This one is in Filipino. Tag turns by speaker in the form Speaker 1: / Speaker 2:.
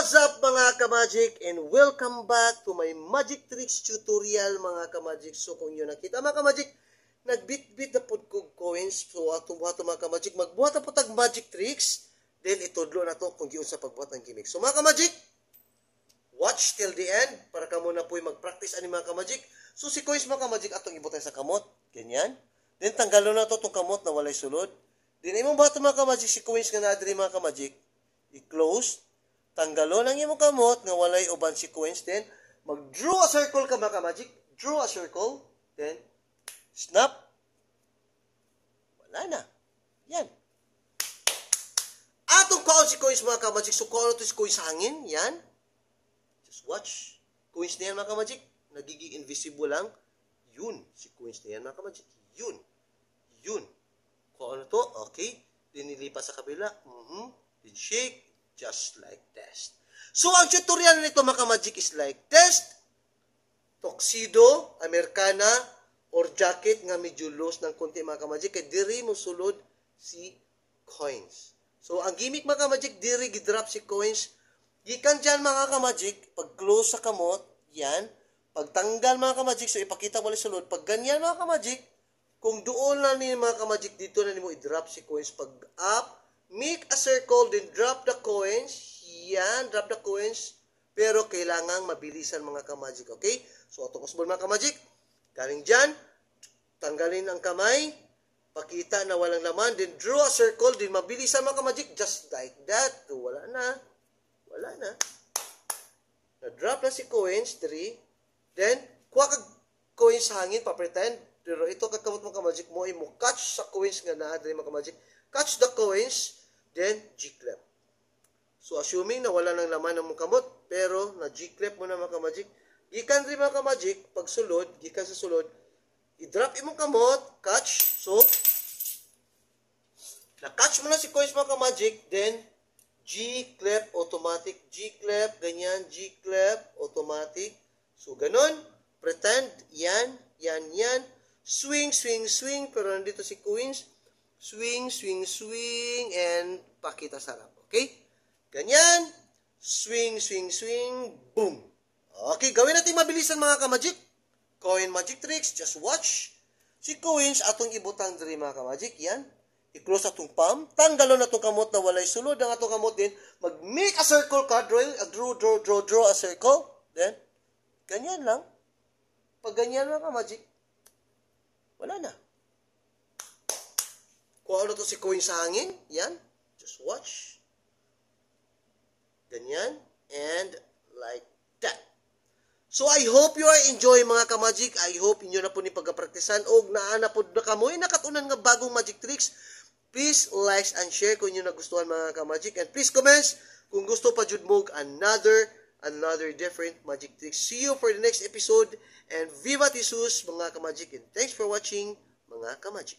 Speaker 1: What's up mga ka-magic, and welcome back to my magic tricks tutorial mga ka-magic. So kung yun nakita mga ka-magic, nagbit-bit na po kong coins. So atong buhat mga ka-magic, magbuhat na po tag magic tricks. Then itudlo na to kung yun sa pagbuhat ng gimmick. So mga ka-magic, watch till the end para ka muna po mag-practice ani mga ka-magic. So si coins mga ka-magic atong ibutay sa kamot, ganyan. Then tanggalon na to tong kamot na walay sulod. Then imong buhat mga ka-magic si coins nga naadri mga ka-magic, i-close. Tanggalon ang imong kamot nga walay uban si coins, then mag-draw a circle ka mga ka-magic. Draw a circle, then snap. Wala na. Yan. Atong kaon si coins mga ka-magic. So kaon to si coins sa hangin, yan. Just watch. Coins na yan mga ka-magic. Nagiging invisible lang. Yun. Si coins na yan mga ka-magic. Yun. Yun. Kaon to, okay. Then nilipas sa kabila. Then shake. Just like this. So, ang tutorial nito mga ka-magic is like this. Tuxedo, Americana, or jacket nga medyo loose ng konti mga ka-magic. Kaya diri mo sulod si coins. So, ang gimmick mga ka-magic, diri gidrop si coins. Gikan dyan mga ka-magic, pag close sa kamot, yan. Pag tanggal mga ka-magic, so ipakita mo sulod. Pag ganyan mga ka-magic, kung doon na ni mga ka-magic, dito na ni mo i-drop si coins. Pag up, make a circle, then drop the coins. Yan, drop the coins. Pero kailangang mabilisan mga ka-magic, okay? So, atong kusbon mga ka-magic. Galing dyan, tanggalin ang kamay. Pakita na walang laman. Then draw a circle, then mabilisan mga ka-magic. Just like that. So, wala na. Wala na. Na-drop na si coins, 3. Then, kuha kag coins sa hangin, pa-pretend. Pero ito kakamot mga ka-magic mo, mo catch sa coins nga na, mga ka-magic. Catch the coins, then G-clip. So, assuming na wala nang laman ng kamot, pero na G-clip mo na mga ka-magic, gikan rin mga ka-magic, pag sulod, gikan sa sulod, i-drop imong kamot, catch, so, na-catch mo na si coins mga ka-magic, then, G-clip, automatic, G-clip, ganyan, G-clip, automatic. So, ganun, pretend, yan, yan, yan, swing, swing, swing, pero nandito si coins, swing, swing, swing, and pakita sarap. Okay? Ganyan. Swing, swing, swing, boom. Okay, gawin natin mabilisan mga ka-magic. Coin magic tricks, just watch. Si coins, atong ibutang diri mga ka-magic. Yan. I-close atong palm. Tanggalon atong kamot na walay sulod. Ang atong kamot din, mag-make a circle ka. Draw a circle. Then, ganyan lang. Pag ganyan mga ka-magic, wala na. Kung ano to si coins sa hangin, yan. Just watch. Ganyan. And like that. So, I hope you are enjoying mga ka-magic. I hope inyo na po ni pagkapraktisan. O naana po na kamoy nakatunan nga bagong magic tricks. Please like and share kung inyo nagustuhan mga ka-magic. And please comments kung gusto pa jud mo another different magic tricks. See you for the next episode. And Viva Jesus mga ka-magic. And thanks for watching mga ka-magic.